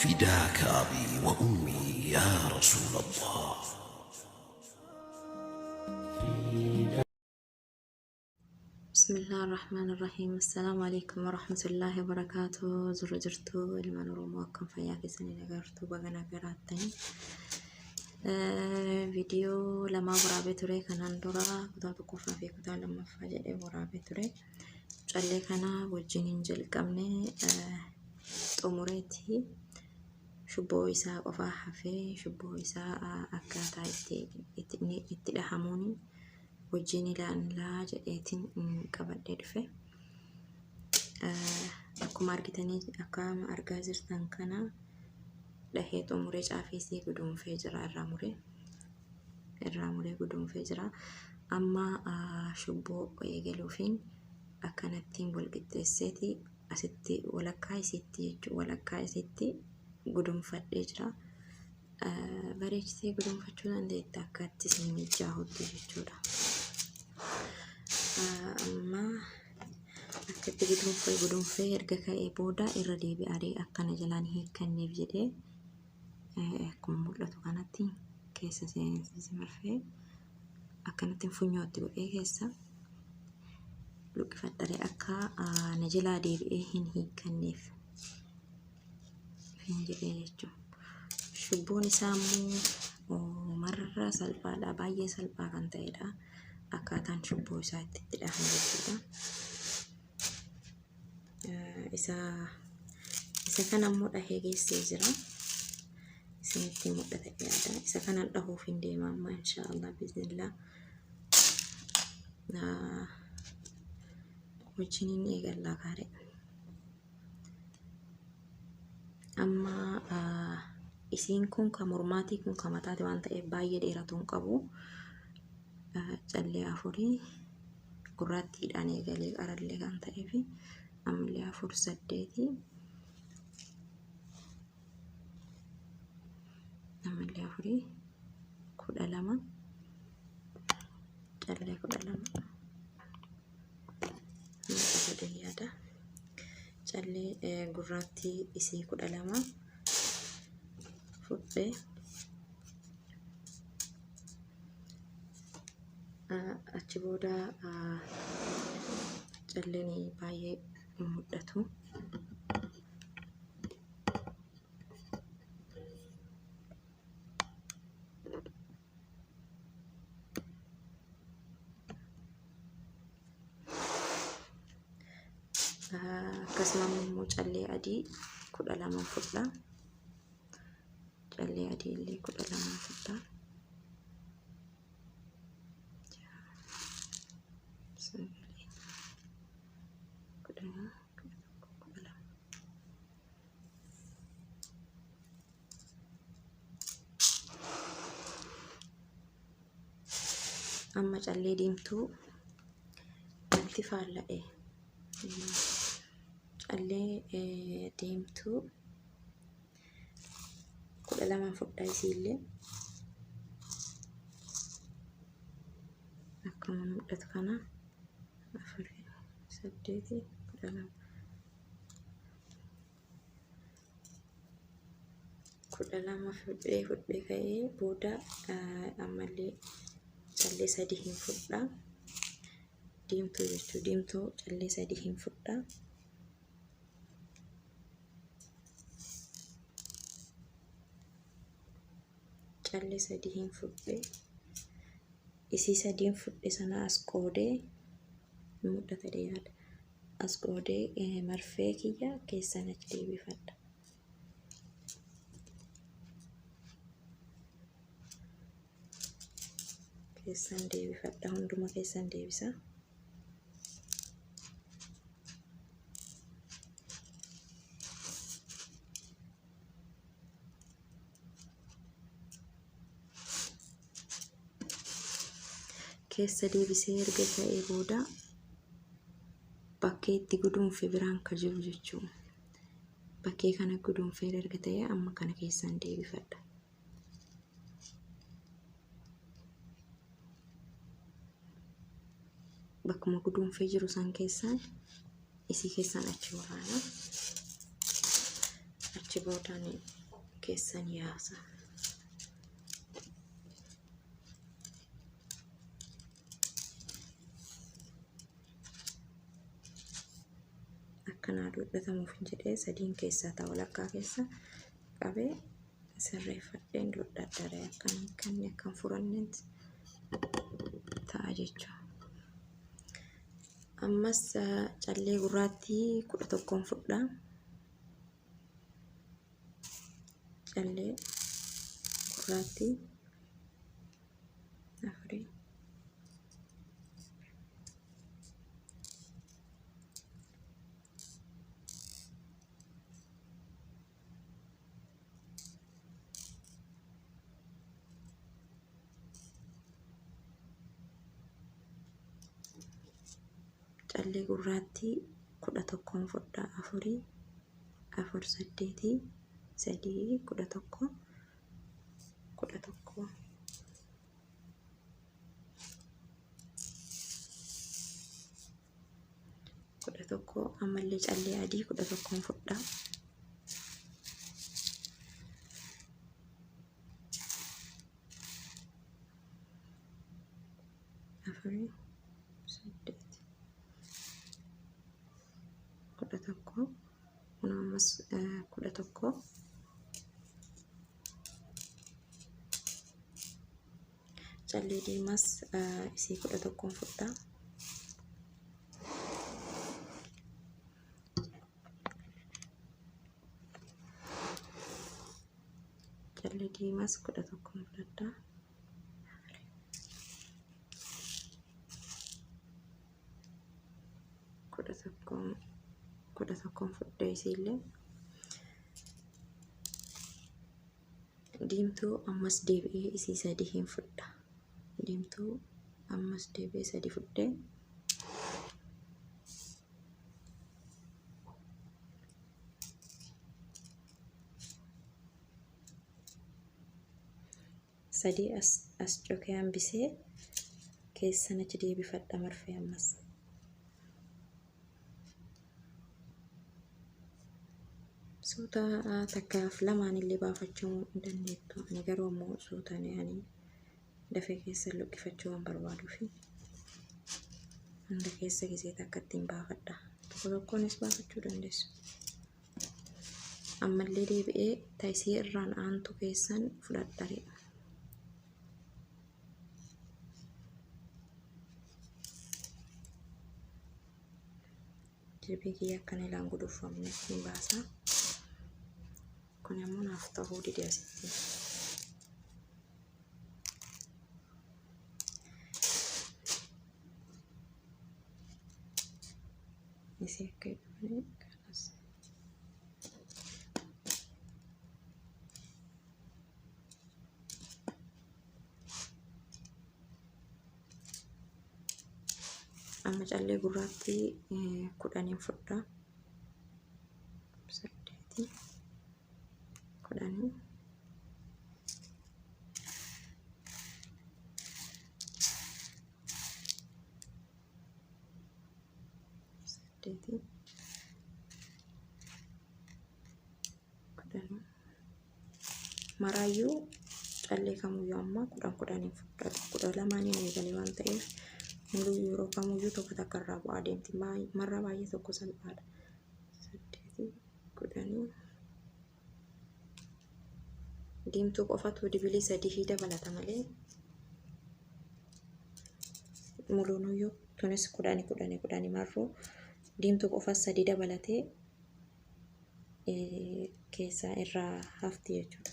فداك أبي وأمي يا رسول الله. بسم الله الرحمن الرحيم. السلام عليكم ورحمة الله وبركاته. زرجرتو لمن رموكم فيا في سنة نجارتو بغنا قراتني فيديو لما برابي توري كان اندورا كتاب كوفا في كتاب لما فاجئ برابي توري جالي كان وجين جل كمني أمورتي شبو إساء وفاها في شبو إساء أكاتا اتلحموني وجيني لأن لا جئتين قبل دفع أكو ماركتني أكام أرجازر تنكنا لهيت أموري عافيسي قدوم فجرة الراموري قدوم فجرة أما شبو يجلوفين أكنتين بالقدساتي أستي ولا كاي ستي قدوم فجرة بريجتي قدوم فجرة عندي تاكاتي سنمي جاهد جورا أما akkatti gudunfee erga ka'ee booda irra deebi'ee akkana jalaan hiikkanneef jedhee akkuma mul'atu kanatti keessa seensiise marfee akkanatti funyootti godhee keessa luqqifadharee akka na jalaa deebi'ee hin hiikkanneef hin jedhee jechuudha. Shubboon isaa immoo marra salphaadha, baay'ee salphaa kan ta'edha. Akkaataan shubboo isaa itti dhahan jechuudha. Isa kana immoo dhahee geessee jira. Isinitti mul'ata yaada. Isa kanan dhahuuf hin deema amma inshaallah biiznillah. Wajjiniin eegallaa gaare. Amma isiin kun kan mormaatii kun kan mataati waan ta'eef baay'ee dheeratu hin qabu. Callee afurii gurraattiidhaan eegalee qarallee kan ta'eef ammallee 4-8 ammallee 4-12 callee 12 yaada callee gurraattii isii 12 fudhee achi booda calleen baay'ee mul'atu. Akkasumas immoo callee adii 12 fudha. Callee adii illee 12 fudha. Amma callee diimtuu itti faalla'e. Callee diimtuu 12 fudha isiillee akkuma mul'atu kana 4-8 12 fudhee ka'ee booda ammallee callee 3 hin fudha. Diimtuu jechuun diimtuu callee 3 hin fudha. Callee 3 hin fudhee isii 3 hin fudhe sana as qoodee mul'ata yaada. As qoodee marfee kiyya keessan achi deebifadha. Keessan deebifadha, hunduma keessan deebisa. Keessa deebisee erga ka'ee booda bakkee itti gudunfe biraan kan jiru jechuudha. Bakkee kana gudunfee erga ta'ee amma kana keessan deebifadha. Bakkuma gudunfee jiru san keessan isii keessan achi achi boodaan keessan yaasa. Akkanaa dhodhatamuuf jedhee sadiin keessaa ta'a walakkaa keessa qabee sirreeffadheen dhodhaddaree akkan furanneet ta'a jechuudha. Ammas callee gurraattii 11 fudha. Callee gurraattii 4. Callee gurraattii 11 fudha 4 4 8 3 11 11 11 ammallee callee adii 11 fudha. Afuri 8 11 ammas 11 callee diimaas isii 11 fudha. Callee diimaas 11 fudha. Kudha tokkoon fudha isiillee diimtuu ammas deebi'ee isii 3 hin fudha. Diimtuu ammas deebi'ee 3 fudhee sadii as cokee hambisee keessan achi deebifadha marfee ammas. Suuta takkaaf lamaan illee baafachuu hin dandeettu. Ani garuu ammoo suutaan dafee keessa luqqifachuu waan barbaaduufi hunda keessa gisee takka ittiin baafadha. Tokko tokkoonis baafachuu dandeessu. Ammallee deebi'ee taayisii irraan aantu keessan fudhadhare. Jirbii kiyya akkana ilaan guduufamne ittiin baasaa. Kun ammoo naaf ta'uu dide asitti. Isii akka jedhamanii kanas. Amma callee gurraattii 10 fudha. 8 10 8 10 maraayyuu callee kamuyyuu amma 10 fudha. 12 eegalee waan ta'eef muluu yeroo kamuyyuu tokko takka irraa bu'aa deemti. Marra baay'ee tokko salphaadha. 8 10 diimtuu qofatu dibilii 3 dabalata malee muluunuyyuu tunis 10 marruu diimtuu qofa 3 dabalatee keessaa irraa hafti jechuudha.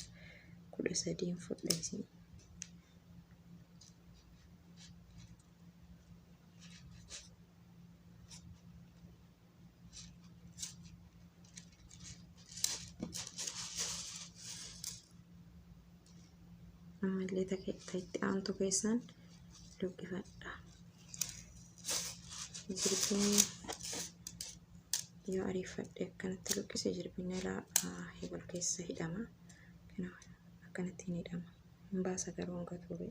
13 fudha isin. Ammallee itti aantu keessan luqqifadha. Jirbiin yoo ariifadhe akkanatti luqqise jirbiin ilaa wal keessa hidhama. Akkanatti hin hidhama. Hin baasa garuu hanga ture.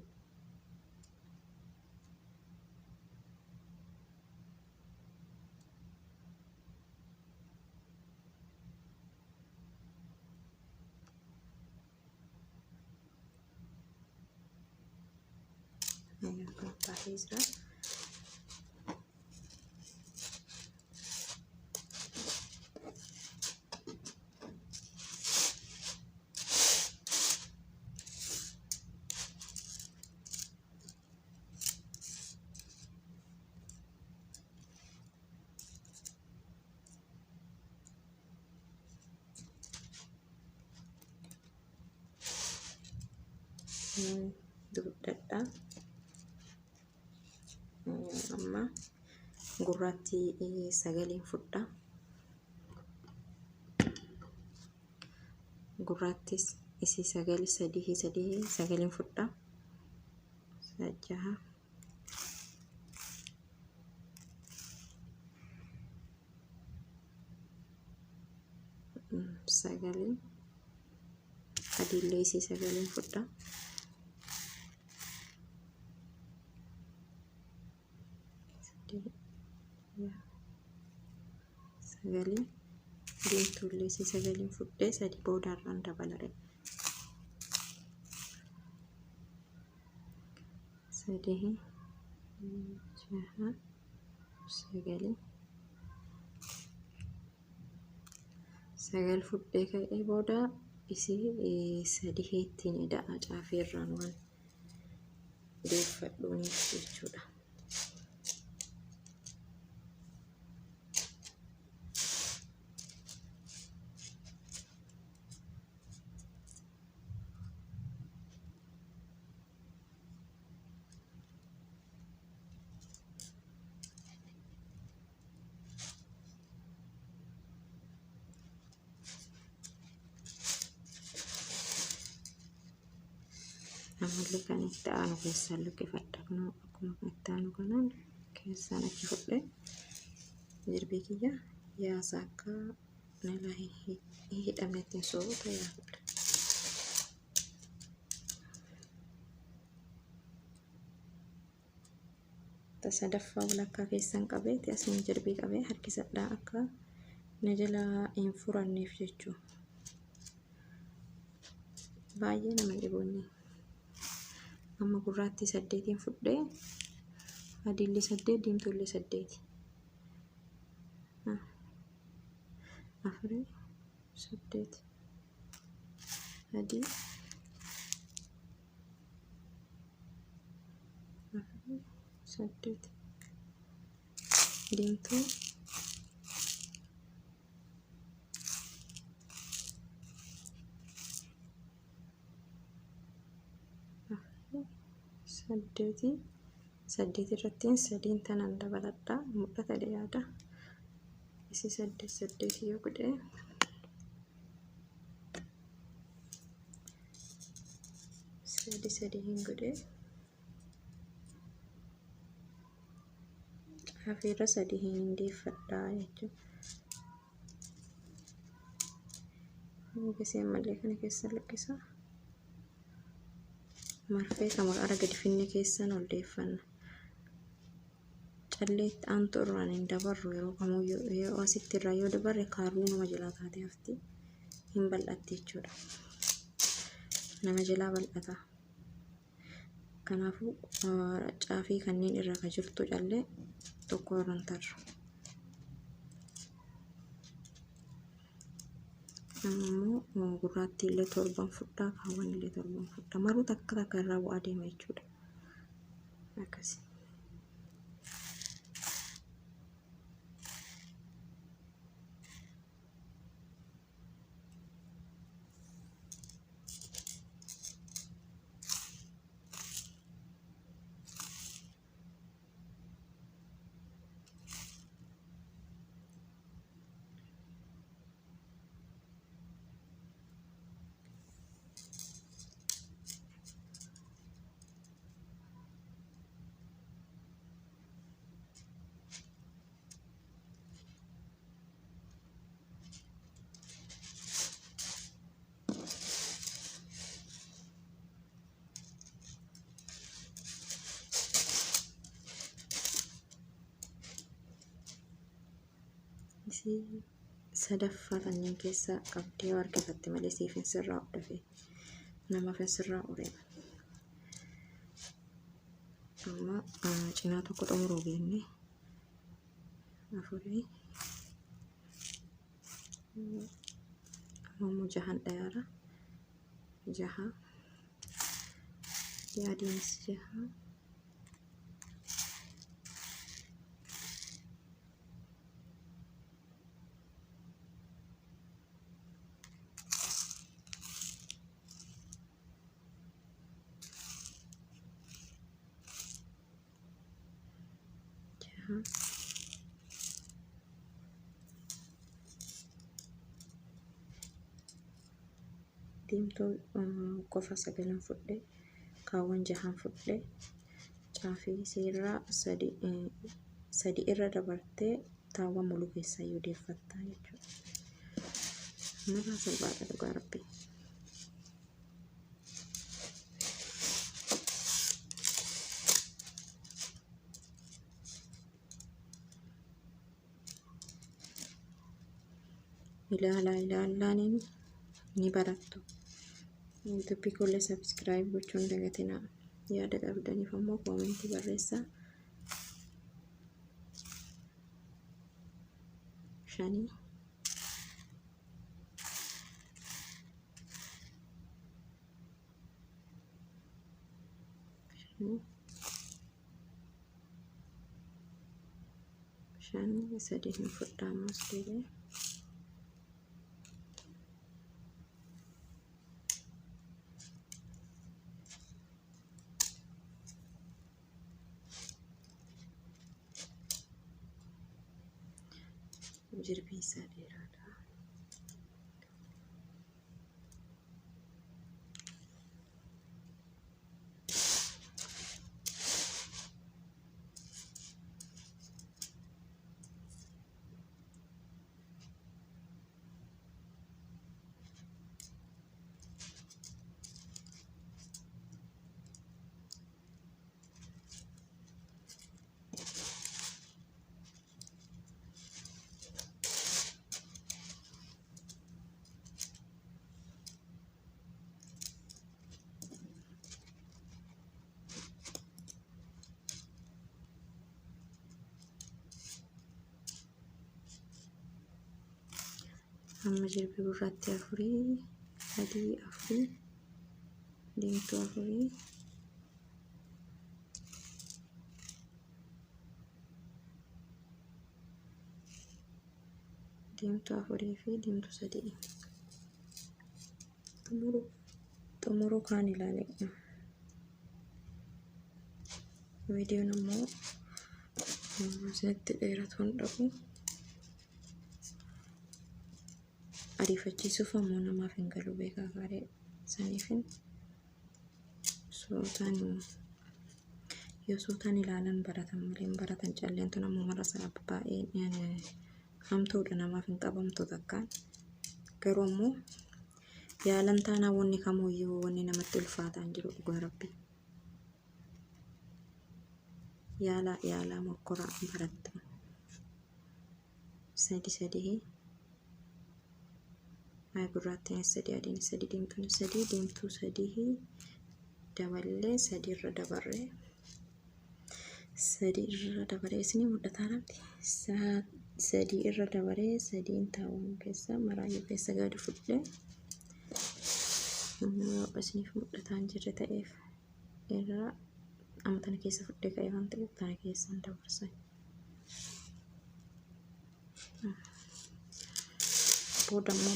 baay'ee jira. Dugdadha amma gurraatti sagaleen fudha. Gurraattis isi sagal sadii sagaleen fudha. Jaha sagaleen adiillee isi sagaleen fudha. Sagalee diimtuullee isi sagaleen fudhee sadii boodarraan dabalare. Sadii jaha sagalee sagal fudhee ka'ee booda isi sadii ittiin da'a caafiirraan waan deeffadhuuniif jechuudha. Namallee kan itti aanu keessaan luqqifadha. Akkuma itti aanu kanaan keessaan achi fudhee jirbii kiyya yaasa akka nalaa hin hidhamnetti soorata yaafudha. Sadaffaa walakkaa keessan qabeeti asiin jirbii qabee harkisadhaa akka na jalaa hin furanneef jechuudha. Baay'ee nama dhiboonni. Amma gurraatti 8 fudhee adiillee 8 diimtuullee 8 afurii 8 adii afurii 8 diimtuu saddeet irrattiin sadiin tanan dabaladha mul'ata dhiyaata. Isi 8 yoo godhe sadii hin godhe hafiirra sadii hin deeffadhaa jechuudha. Gisee malee kana keessa lakkisa. Marfee kama ara gadi finne keessan ol deeffanna. Calleetti aantu irraan hin dabarru yeroo kamuu yoo asitti irraa yoo dabarre kaaruu nama jalaa taatee hafti hin bal'atti jechuudha. Nama jalaa bal'ata. Kanaafuu caafii kanneen irra ka jirtu callee tokko irraan tarra. Ammoo gurraatti illee 7 fudhaa kaawwan illee 7 fudhaa maruu takka irraa bu'aa deema jechuudha. Akkasii. Isi sadaffaa kanneen keessa qabdee harkifatte malee siif hin sirraa dhafe namaaf hin sirraa ureema. Amma cinaa tokko xumuruu geenne 4 ammoo 6 dhayaara 6 yaadiinis 6 diimtuu qofa 9 fudhe kaawwan 6 fudhe caafii seerraa 3 irra dabartee taawwa mulu keessaa yoo deeffattaa jechuudha. Mara salphaadha dhugaa rabbii. ilaalaanin ni barattu. YouTube kolle subscribe gochuun dagatinaa. Yaada qabdaniif ammoo koomentii barreessaa. 5 3 hin fudhamas deebi'e. Jirbii isaa dheeraadha. Amma jirbii gurraatti 4 adii 4 diimtuu 4 diimtuu 4 fi diimtuu 3 xumuruu kaan ilaale. Viidiyoon ammoo isinitti dheeratu hin dhabu. Ariifachiisuuf ammoo namaaf hin galu beekaa gaarii saniifin yoo suutaan ilaalan baratan malee hin baratan. Calleentu ammoo mara isaa baay'ee hamtuudha, namaaf hin qabamtu takkaan. Garuu ammoo yaalan taanaa wanni kamuyyuu wanni namatti ulfaataa hin jiru dhugaa rabbii. Yaalaa mokkoraa barattu. 3 gurraattiin 3 adiin 3 diimtuun 3 diimtuu 3 daballee 3 irra dabarree 3 irra dabaree isinii mul'ataa namti. 3 irra dabaree 3 taawwan keessa maraayyuu keessa gadi fudhee isiniif mul'ataa hin jirre ta'eef irraa amma tana keessa fudhee ka'ee waan ta'eef tana keessaan dabarsan. Booda immoo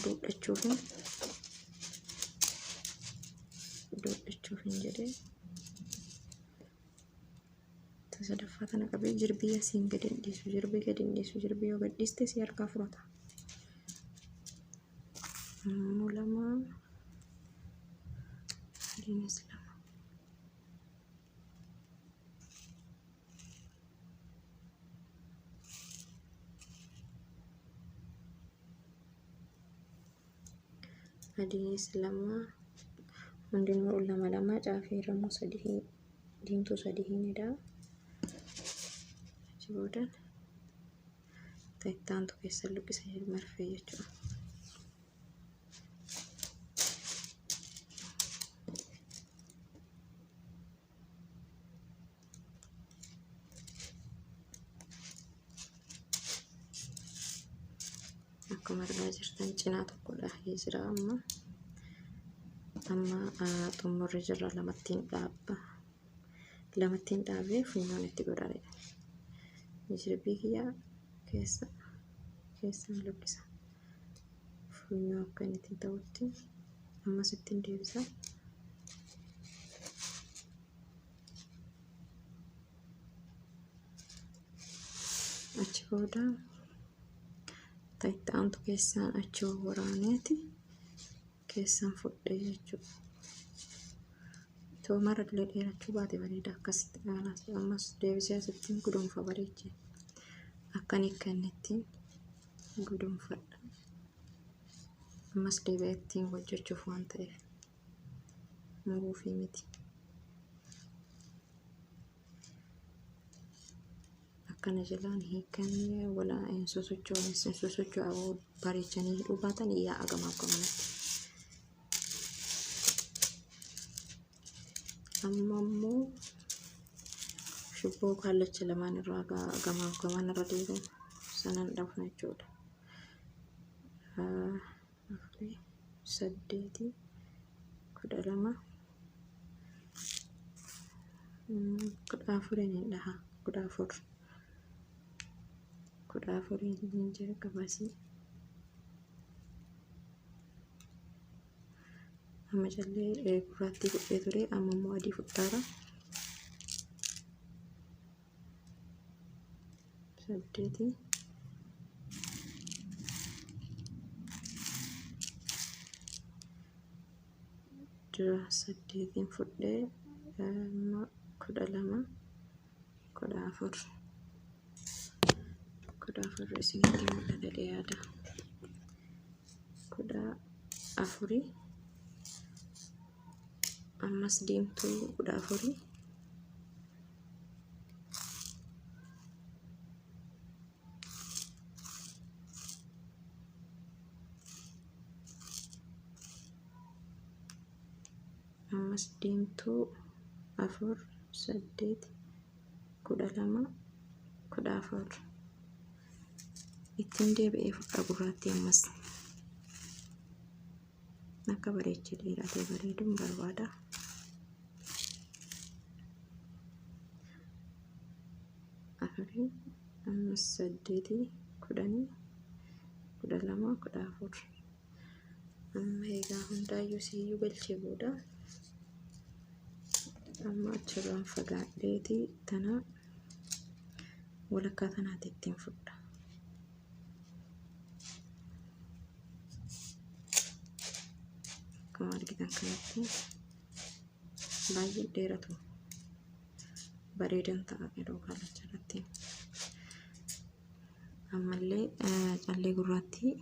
doodhachuufin jedhee sadaffaa tana qabee jirbii asiin gadi hin dhiisu. Jirbii yoo gad dhiiste si harkaa furata. 2 adiinis 2 adiinis 2 hundinuu 2 caafii irrammoo 3 diimtuu 3 nidha. Achi boodan ta'ittaantu keessa luqqisa marfee jechuudha. akkuma argaa jirtan cinaa tokkodha jira amma xumurri jirra lamattiin dhaabee funyoon itti godhare jirbii kiyya keessaan luqqisa funyoo akka inni ittiin ta'utti ammas ittiin deebisa. Achi booda ta'antu keessaan achi waraaneeti keessaan fudhee jechuudha. Itoo marallee dheerachuu baate bareeda akkasitti dhaanaas ammas deebisee asittiin gudunfa bareeche akkan ittiin gudunfadha. Ammas deebi'ee ittiin hojjechuuf waan ta'eef muruufii miti. Akkana jalaan hiikanii walaa hin sosocho'aa bareechanii hidhuu baatan yaa'a gamaaf gamanatti. Amma immoo shubboo kallacha lamaan irraa gamaaf gaman irra deemu sanan dhafna jechuudha. 4 8 12 14 hin dhaha 14 hin jira qabasii. Amma jallee gurraattii fudhee ture amma immoo adii fudhaara. 8 dura 8 fudhee 12 14 isinitti mul'ata dhiyaata. 14 ammas diimtuu 14 ammas diimtuu 4 8 12 14 ittiin deebi'ee fudha gurraattii ammas akka bareechee dheeratee bareeduun barbaada. Afurii ammas 8 10 12 14 amma egaa hundaayyuu siyyuu galchee booda amma achirraan fagaadheeti tana walakkaa tanaatti ittiin fudha. Akkuma argitan kanatti baay'ee dheeratu bareedan ta'a yeroo kallacha irratti. Ammallee callee gurraattii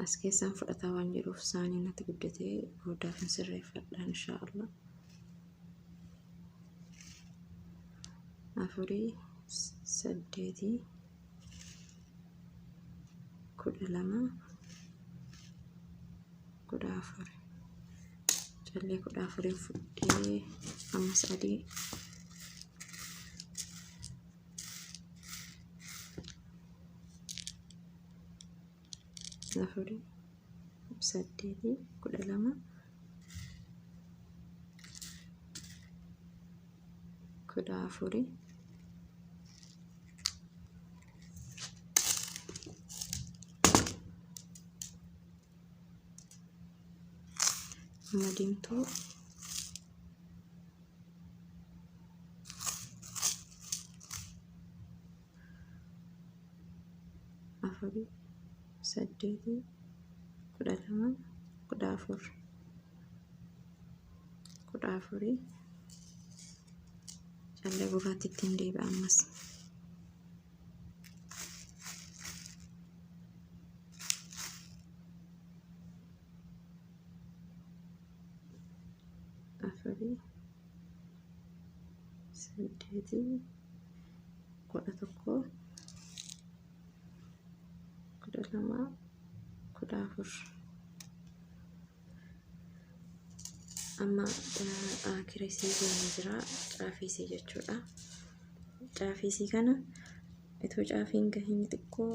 as keessaan fudhataa waan jedhuuf saanii natti guddatee boodaaf hin sirreeffadha inshaallah. 4 8 12 14 callee 14 fudhee ammas adii 4 8 12 14 amma diimtuu 4 8 12 14 callee gurraatti ittiin deebi'a ammas. Afurii 8 11 12 14 amma kireesii keenya jira caafiisii jechuudha. Caafiisii kana itoo caafiin gahiin xiqqoo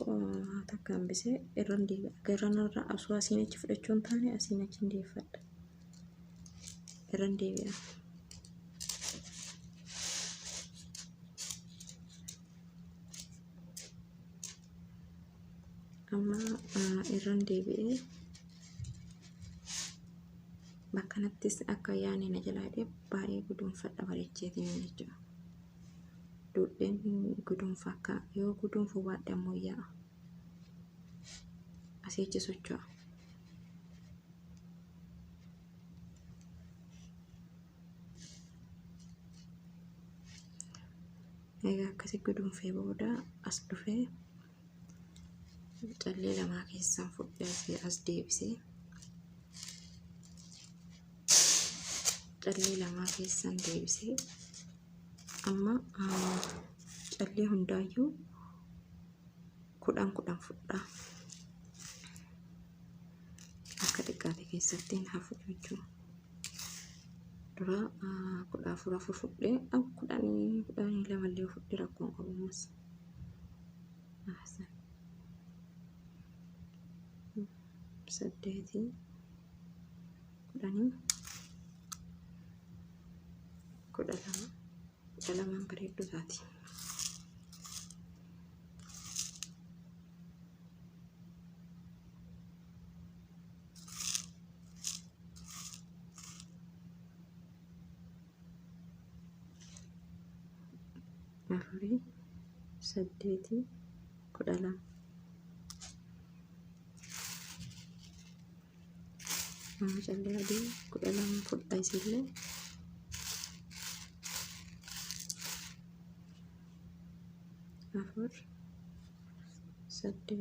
takka hambisee irran deebi'a. Garranarraa osoo asiin achi fudhachuu hin taane asiin achi hin deeffadha. Irran deebi'a. Amma irran deebi'ee bakkanattis akka yaane na jalaa dhee baay'ee gudunfadha bareecheetiin jechuudha. Dudheen gudunfa akka yoo gudunfu baadhe ammoo yaa'a. Asii achi socho'a. Egaa akkasii gudunfee booda as dhufee callee lamaa keessaan fudhee as deebisee callee lamaa keessaan deebisee amma callee hundaayyuu 10 fudhaa akka xiqqaate keessatti hin hafu jechuudha. Dura 14 fudhee 12 illee fudhee rakkoon qabumas. Saddeeti 10 12 bareedduu taati. Afurii 8 12 nama callee adii 12 fudhaa isillee afur 8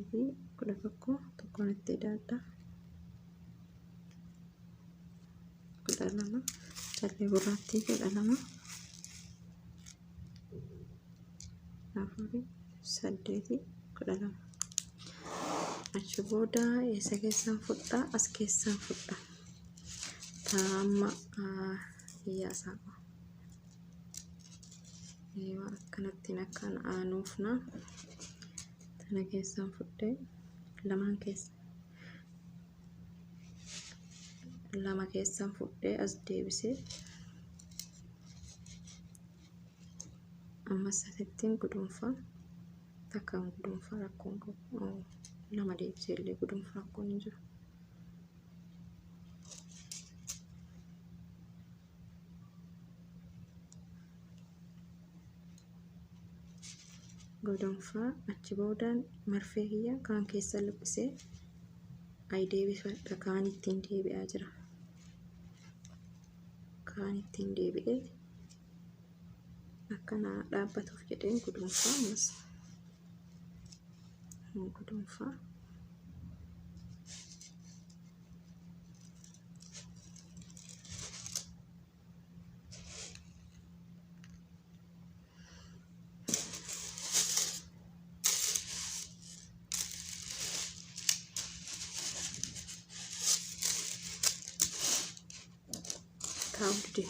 11 tokkoon itti daadha 12 callee gurraattii 12 afurii 8 12 achi booda eessa keessaan fudhaa as keessaan fudhaa taama hiyyasaa akkanatti akkan aanuufna tana keessaan fudhee lama keessaan fudhee as deebisee amma sadettiin gudunfaa takkaan gudunfaa rakkoon qabu lama deebisee illee gudunfaa rakkoon hin jiru. Gudunfaa achi boodaan marfee kiyya kaan keessa liphisee ay deebifadha kaan ittiin deebi'aa jira. Kaan ittiin deebi'ee akkana dhaabbatuuf jedheen gudunfaa mas gudunfaa taa'uudde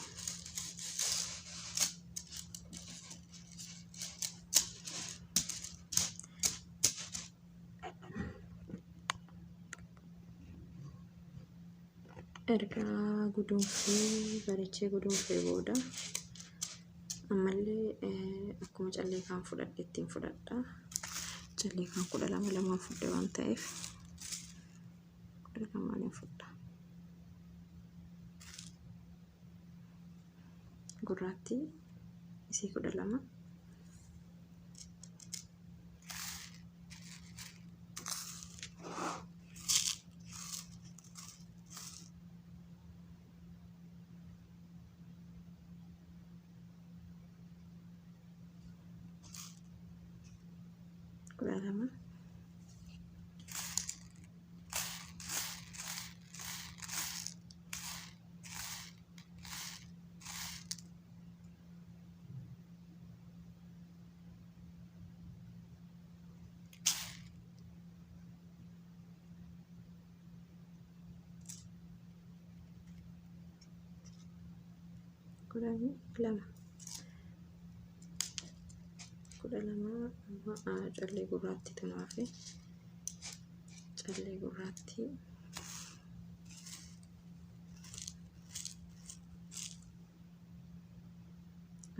erga gudunfee bareechee gudunfee booda ammallee akkuma callee kaan fudhadhe ittiin fudhadha. Callee kaan 12 fudhe waan ta'eef 12 fudha. Gurraattii isii 12 12 12 12 amma callee gurraatti tunaafi callee gurraatti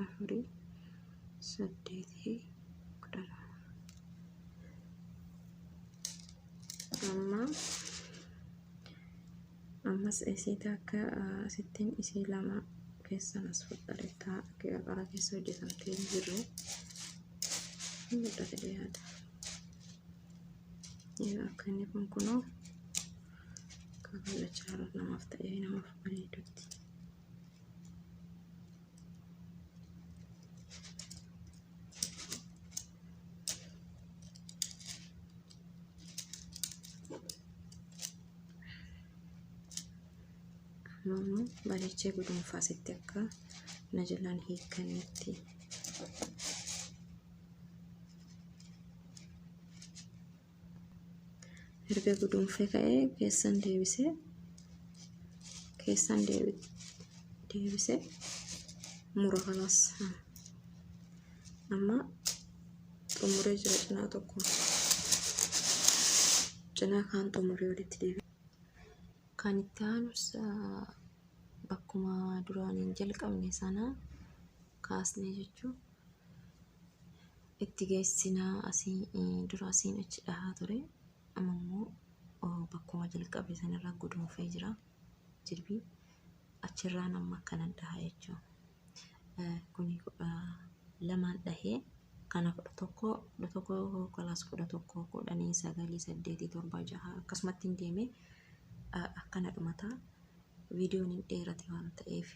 afurii 8 10 ammas isii takka sittiin isii lama keessan as fudhataa qara keessa hojjetamtee jirru mudhate dhiyaata. Akka inni kun kunoo kabalachaa namaaf ta'ee namaaf bareedutti. Bareechee gudunfaa sitti akka na jalaan hiikkannetti. Erga gudunfee ka'ee keessan deebisee mura kalaas. Amma xumuree jira cinaa tokko. Cinaa kaan xumuree walitti deebi'e. Kan itti aanus bakkuma duraaniin jalqabne sana kaasnee jechuun itti geessinaa asii dura asiin achi dhahaa ture. Amma immoo bakkuma jalqabe sanarraa gudunfee jira jirbii achirraa nama akkanan dhahaa jechuudha. Kuni 2 dhahee kana 11 kalaas 11 10 9 8 7 6 akkasumatti hin deemee akkana dhumataa. Viidiyoon hin dheerate waan ta'eef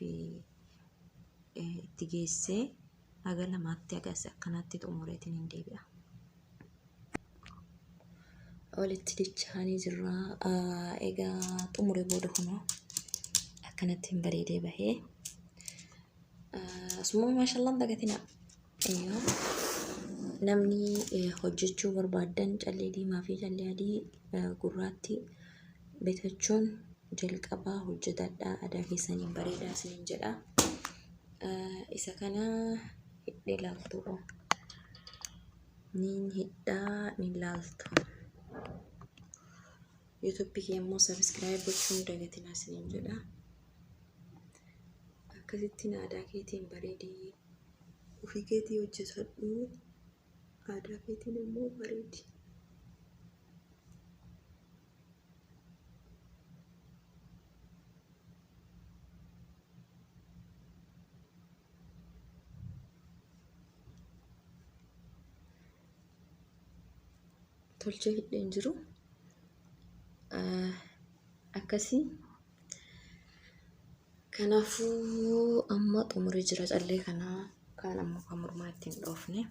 itti geessee haga lamaatti agarsiisa akkanatti xumureetiin hin deebi'a. Walitti dichaanii jirra. Egaa xumuree booda kunoo akkanatti hin bareedee bahee asuma maashaallaan dagatina. Namni hojjechuu barbaadan callee diimaa fi callee adii gurraatti bitachuun jalqabaa hojjetadhaa. Aadaa keessaniin bareedaa isiniin jedha. Isa kana hidhee laaltu niin hidhaa niin laaltu. YouTube immoo subscribe gochuun dagatina isiniin jedha. Akkasittiin aadaa keetiin bareedii ofii keetii hojjetadhu. Aadaa keetiin immoo bareedi. Tolchee hidheen jiru akkasii. Kanaafuu amma xumuree jira callee kanaa. Kaan ammoo kan mormaa ittiin dhoofne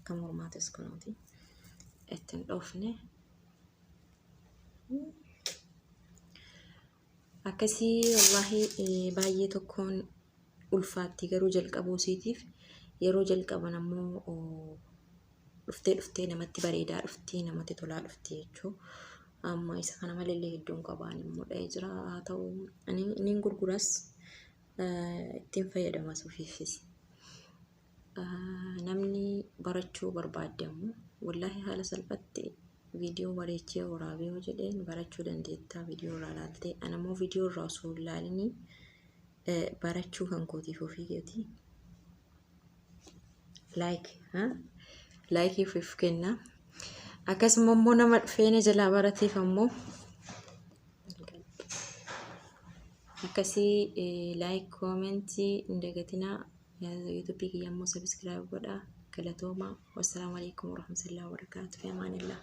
kan mormaatis kunuuti ittiin dhoofne akkasii. Wallaahi baay'ee tokkoon ulfaatti garuu jalqabuu isiitiif yeroo jalqaban ammoo dhuftee namatti bareedaa dhuftii namatti tolaa dhuftii jechuudha. Amma isa kana malee hedduun qabaan immoo dha'ee jira. Haa ta'u inni gurguras ittiin fayyadamas ofiifis. Namni barachuu barbaadamu wallaahi haala salphaatti viidiyoo bareechee waraabee yoo jedheen barachuu dandeetta. Viidiyoo irraa ilaaltee ana immoo viidiyoo irraa osoo ilaalinii barachuu kan kootiif ofii keetii laayikii of kenna. Akkasuma immoo nama dhufeena jalaa barateef ammoo akkasii laayik koomentii hin dagatinaa. YouTube kiyya immoo subscribe godhaa. Galatooma. Wassalaamu alaikum warahmatullahi wabarakatuh. Fi amaanillah.